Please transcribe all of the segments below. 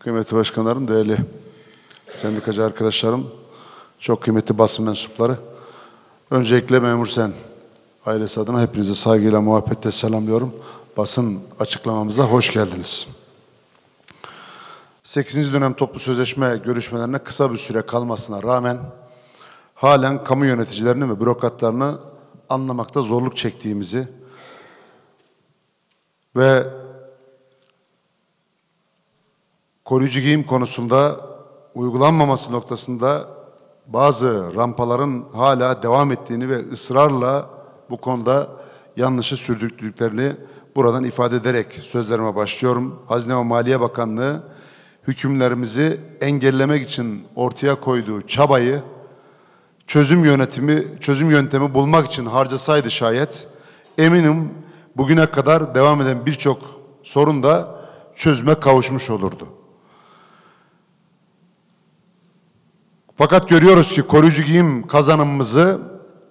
Kıymetli başkanlarım, değerli sendikacı arkadaşlarım, çok kıymetli basın mensupları. Öncelikle Memur Sen ailesi adına hepinize saygıyla, muhabbetle selamlıyorum. Basın açıklamamıza hoş geldiniz. 8. dönem toplu sözleşme görüşmelerine kısa bir süre kalmasına rağmen halen kamu yöneticilerini ve bürokratlarını anlamakta zorluk çektiğimizi ve koruyucu giyim konusunda uygulanmaması noktasında bazı rampaların hala devam ettiğini ve ısrarla bu konuda yanlışı sürdürdüklerini buradan ifade ederek sözlerime başlıyorum. Hazine ve Maliye Bakanlığı hükümlerimizi engellemek için ortaya koyduğu çabayı çözüm yöntemi bulmak için harcasaydı şayet, eminim bugüne kadar devam eden birçok sorun da çözüme kavuşmuş olurdu. Fakat görüyoruz ki koruyucu giyim kazanımımızı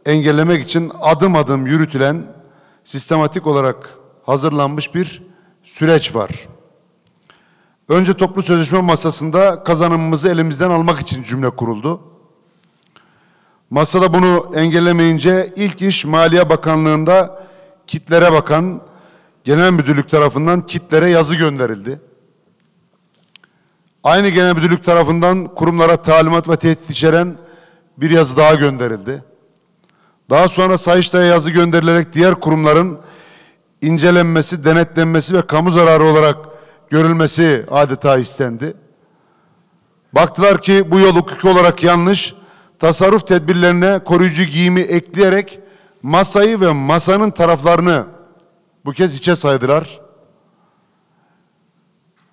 engellemek için adım adım yürütülen, sistematik olarak hazırlanmış bir süreç var. Önce toplu sözleşme masasında kazanımımızı elimizden almak için cümle kuruldu. Masada bunu engellemeyince ilk iş Maliye Bakanlığı'nda kitlere bakan Genel Müdürlük tarafından kitlere yazı gönderildi. Aynı Genel Müdürlük tarafından kurumlara talimat ve tehdit içeren bir yazı daha gönderildi. Daha sonra Sayıştay'a yazı gönderilerek diğer kurumların incelenmesi, denetlenmesi ve kamu zararı olarak görülmesi adeta istendi. Baktılar ki bu yol hukuki olarak yanlış. Tasarruf tedbirlerine koruyucu giyimi ekleyerek masayı ve masanın taraflarını bu kez hiçe saydılar.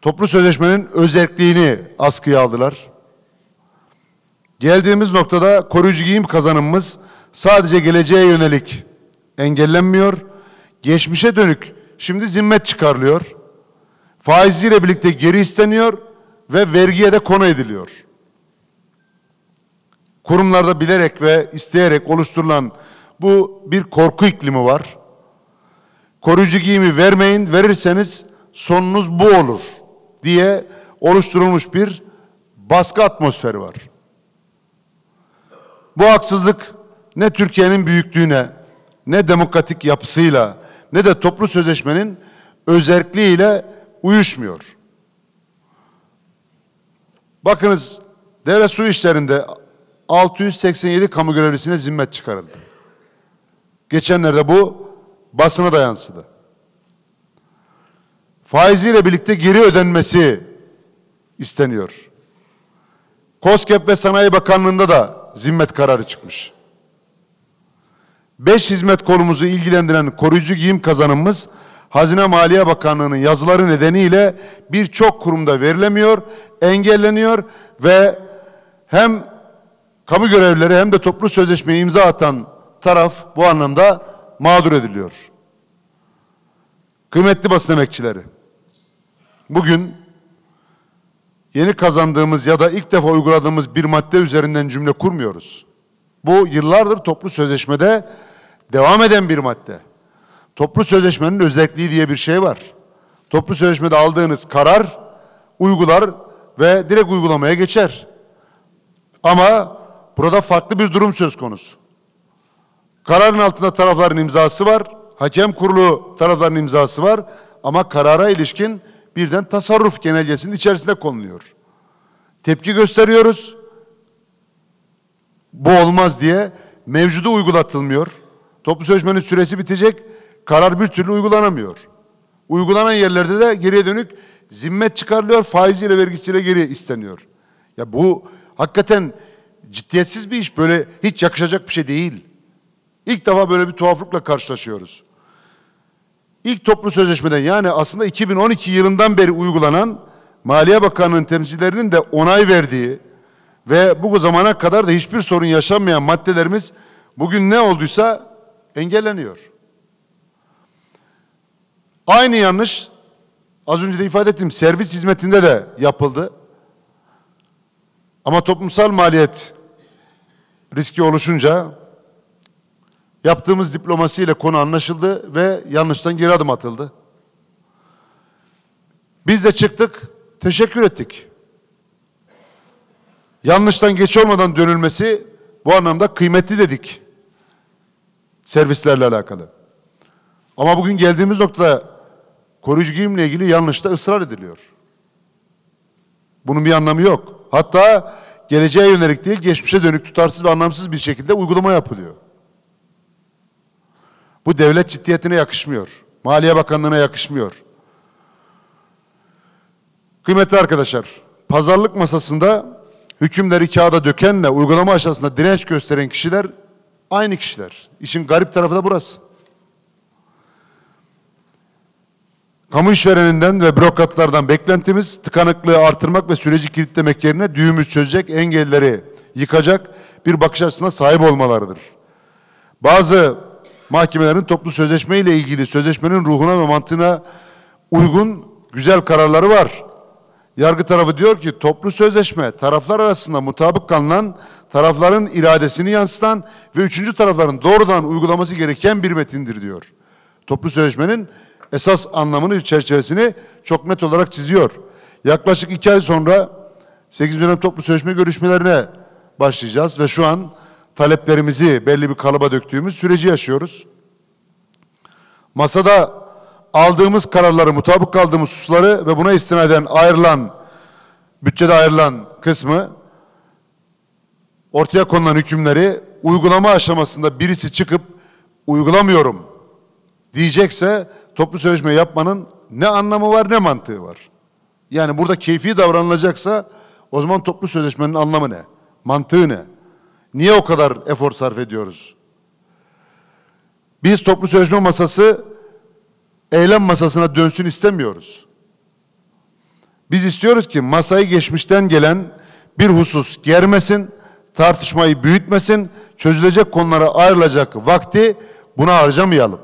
Toplu sözleşmenin özelliğini askıya aldılar. Geldiğimiz noktada koruyucu giyim kazanımımız sadece geleceğe yönelik engellenmiyor, geçmişe dönük şimdi zimmet çıkarılıyor, faiziyle birlikte geri isteniyor ve vergiye de konu ediliyor. Kurumlarda bilerek ve isteyerek oluşturulan bu bir korku iklimi var. Koruyucu giyimi vermeyin, verirseniz sonunuz bu olur diye oluşturulmuş bir baskı atmosferi var. Bu haksızlık ne Türkiye'nin büyüklüğüne, ne demokratik yapısıyla, ne de toplu sözleşmenin özelliğiyle uyuşmuyor. Bakınız, devlet su işlerinde 687 kamu görevlisine zimmet çıkarıldı. Geçenlerde bu basına da yansıdı. Faiziyle birlikte geri ödenmesi isteniyor. KOSGEB ve Sanayi Bakanlığı'nda da zimmet kararı çıkmış. 5 hizmet konumuzu ilgilendiren koruyucu giyim kazanımımız Hazine Maliye Bakanlığı'nın yazıları nedeniyle birçok kurumda verilemiyor, engelleniyor ve hem kamu görevlileri hem de toplu sözleşmeye imza atan taraf bu anlamda mağdur ediliyor. Kıymetli basın emekçileri, bugün yeni kazandığımız ya da ilk defa uyguladığımız bir madde üzerinden cümle kurmuyoruz. Bu yıllardır toplu sözleşmede devam eden bir madde. Toplu sözleşmenin özelliği diye bir şey var. Toplu sözleşmede aldığınız karar uygular ve direkt uygulamaya geçer. Ama burada farklı bir durum söz konusu. Kararın altında tarafların imzası var, hakem kurulu tarafların imzası var ama karara ilişkin birden tasarruf genelgesinin içerisinde konuluyor. Tepki gösteriyoruz. Bu olmaz diye mevcudu uygulatılmıyor. Toplu sözleşmenin süresi bitecek, karar bir türlü uygulanamıyor. Uygulanan yerlerde de geriye dönük zimmet çıkarılıyor, faiziyle vergisiyle geri isteniyor. Ya bu hakikaten ciddiyetsiz bir iş, böyle hiç yakışacak bir şey değil. İlk defa böyle bir tuhaflıkla karşılaşıyoruz. İlk toplu sözleşmeden, yani aslında 2012 yılından beri uygulanan Maliye Bakanlığı'nın temsilcilerinin de onay verdiği ve bu zamana kadar da hiçbir sorun yaşanmayan maddelerimiz bugün ne olduysa engelleniyor. Aynı yanlış az önce de ifade ettiğim servis hizmetinde de yapıldı. Ama toplumsal maliyet riski oluşunca yaptığımız diplomasiyle konu anlaşıldı ve yanlıştan geri adım atıldı. Biz de çıktık, teşekkür ettik. Yanlıştan geç olmadan dönülmesi bu anlamda kıymetli dedik. Servislerle alakalı. Ama bugün geldiğimiz noktada koruyucu giyimle ilgili yanlışta ısrar ediliyor. Bunun bir anlamı yok. Hatta geleceğe yönelik değil, geçmişe dönük tutarsız ve anlamsız bir şekilde uygulama yapılıyor. Bu devlet ciddiyetine yakışmıyor. Maliye Bakanlığı'na yakışmıyor. Kıymetli arkadaşlar, pazarlık masasında hükümleri kağıda dökenle uygulama aşamasında direnç gösteren kişiler aynı kişiler. İşin garip tarafı da burası. Kamu işvereninden ve bürokratlardan beklentimiz tıkanıklığı artırmak ve süreci kilitlemek yerine düğümüz çözecek, engelleri yıkacak bir bakış açısına sahip olmalarıdır. Bazı mahkemelerin toplu sözleşme ile ilgili sözleşmenin ruhuna ve mantığına uygun güzel kararları var. Yargı tarafı diyor ki toplu sözleşme taraflar arasında mutabık kalınan, tarafların iradesini yansıtan ve üçüncü tarafların doğrudan uygulaması gereken bir metindir diyor. Toplu sözleşmenin esas anlamını, çerçevesini çok net olarak çiziyor. Yaklaşık 2 ay sonra 8. dönem toplu sözleşme görüşmelerine başlayacağız ve şu an taleplerimizi belli bir kalıba döktüğümüz süreci yaşıyoruz. Masada aldığımız kararları, mutabık kaldığımız hususları ve buna istinaden bütçede ayrılan kısmı, ortaya konulan hükümleri uygulama aşamasında birisi çıkıp uygulamıyorum diyecekse toplu sözleşme yapmanın ne anlamı var ne mantığı var. Yani burada keyfi davranılacaksa o zaman toplu sözleşmenin anlamı ne? Mantığı ne? Niye o kadar efor sarf ediyoruz? Biz toplu sözleşme masası eylem masasına dönsün istemiyoruz. Biz istiyoruz ki masayı geçmişten gelen bir husus germesin, tartışmayı büyütmesin, çözülecek konulara ayrılacak vakti buna harcamayalım.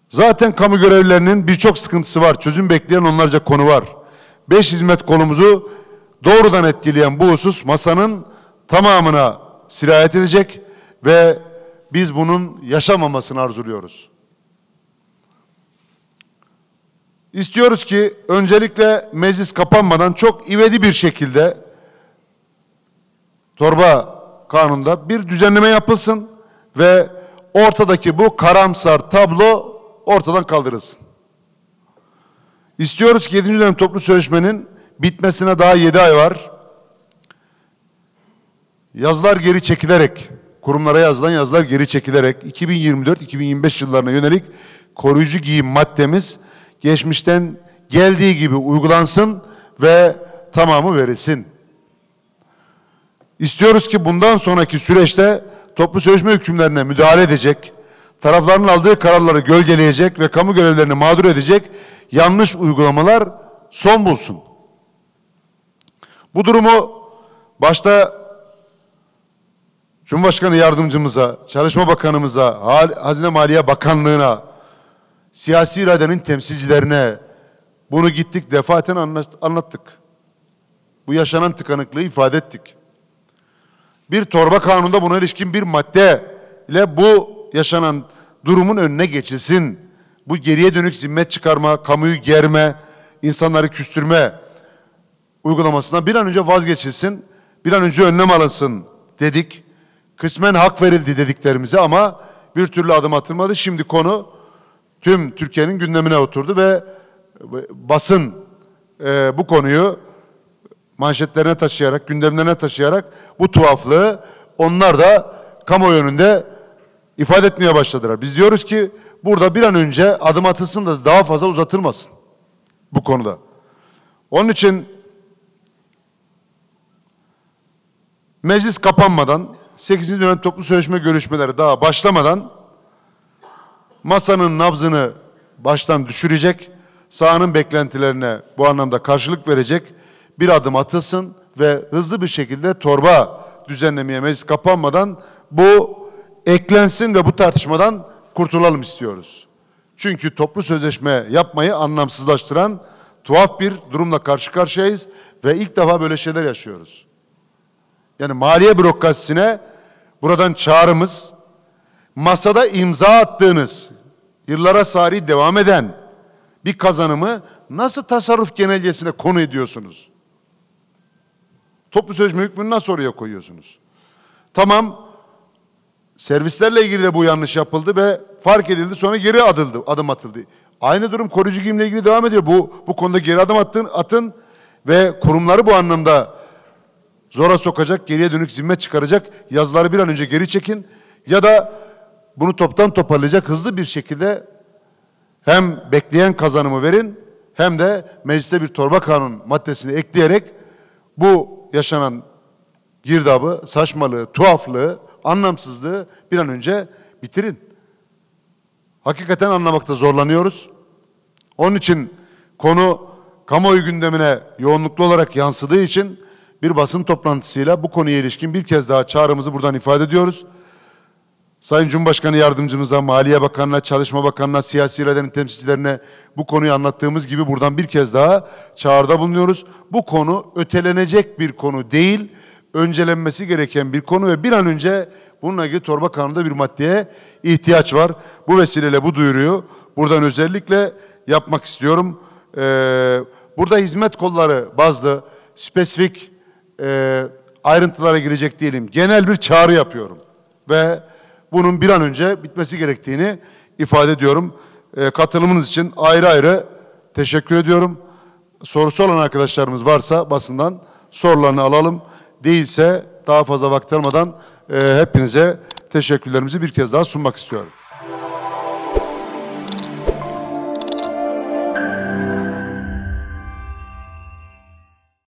Zaten kamu görevlilerinin birçok sıkıntısı var, çözüm bekleyen onlarca konu var. 5 hizmet kolumuzu doğrudan etkileyen bu husus masanın tamamına sirayet edecek ve biz bunun yaşamamasını arzuluyoruz. İstiyoruz ki öncelikle meclis kapanmadan çok ivedi bir şekilde torba kanunda bir düzenleme yapılsın ve ortadaki bu karamsar tablo ortadan kaldırılsın. İstiyoruz ki 7. dönem toplu sözleşmenin bitmesine daha 7 ay var. Yazılar geri çekilerek, kurumlara yazılan yazılar geri çekilerek 2024-2025 yıllarına yönelik koruyucu giyim maddemiz geçmişten geldiği gibi uygulansın ve tamamı verilsin. İstiyoruz ki bundan sonraki süreçte toplu sözleşme hükümlerine müdahale edecek, tarafların aldığı kararları gölgeleyecek ve kamu görevlerini mağdur edecek yanlış uygulamalar son bulsun. Bu durumu başta Cumhurbaşkanı Yardımcımıza, Çalışma Bakanımıza, Hazine Maliye Bakanlığı'na, siyasi iradenin temsilcilerine bunu gittik defaten anlattık. Bu yaşanan tıkanıklığı ifade ettik. Bir torba kanunda buna ilişkin bir madde ile bu yaşanan durumun önüne geçilsin. Bu geriye dönük zimmet çıkarma, kamuyu germe, insanları küstürme uygulamasından bir an önce vazgeçilsin, bir an önce önlem alınsın dedik. Kısmen hak verildi dediklerimize ama bir türlü adım atılmadı. Şimdi konu tüm Türkiye'nin gündemine oturdu ve basın bu konuyu manşetlerine taşıyarak, gündemlerine taşıyarak bu tuhaflığı onlar da kamuoyu önünde ifade etmeye başladılar. Biz diyoruz ki burada bir an önce adım atılsın da daha fazla uzatılmasın bu konuda. Onun için meclis kapanmadan, 8. dönem toplu sözleşme görüşmeleri daha başlamadan masanın nabzını baştan düşürecek, sahanın beklentilerine bu anlamda karşılık verecek bir adım atılsın ve hızlı bir şekilde torba düzenlemeye meclis kapanmadan bu eklensin ve bu tartışmadan kurtulalım istiyoruz. Çünkü toplu sözleşme yapmayı anlamsızlaştıran tuhaf bir durumla karşı karşıyayız ve ilk defa böyle şeyler yaşıyoruz. Yani maliye bürokrasisine buradan çağrımız, masada imza attığınız, yıllara sari devam eden bir kazanımı nasıl tasarruf genelgesine konu ediyorsunuz? Toplu sözleşme hükmünü nasıl oraya koyuyorsunuz? Tamam, servislerle ilgili de bu yanlış yapıldı ve fark edildi, sonra geri adım atıldı. Aynı durum koruyucu giyimle ilgili devam ediyor. Bu konuda geri adım atın ve kurumları bu anlamda zora sokacak, geriye dönük zimmet çıkaracak yazıları bir an önce geri çekin ya da bunu toptan toparlayacak hızlı bir şekilde hem bekleyen kazanımı verin hem de mecliste bir torba kanun maddesini ekleyerek bu yaşanan girdabı, saçmalığı, tuhaflığı, anlamsızlığı bir an önce bitirin. Hakikaten anlamakta zorlanıyoruz. Onun için konu kamuoyu gündemine yoğunluklu olarak yansıdığı için bir basın toplantısıyla bu konuya ilişkin bir kez daha çağrımızı buradan ifade ediyoruz. Sayın Cumhurbaşkanı Yardımcımıza, Maliye Bakanı'na, Çalışma Bakanı'na, siyasi iradenin temsilcilerine bu konuyu anlattığımız gibi buradan bir kez daha çağrıda bulunuyoruz. Bu konu ötelenecek bir konu değil, öncelenmesi gereken bir konu ve bir an önce bununla ilgili torba kanunda bir maddeye ihtiyaç var. Bu vesileyle bu duyuruyu buradan özellikle yapmak istiyorum. Burada hizmet kolları bazı spesifik ayrıntılara girecek değilim. Genel bir çağrı yapıyorum ve bunun bir an önce bitmesi gerektiğini ifade ediyorum. Katılımınız için ayrı ayrı teşekkür ediyorum. Sorusu olan arkadaşlarımız varsa basından sorularını alalım. Değilse daha fazla vakit almadan hepinize teşekkürlerimizi bir kez daha sunmak istiyorum.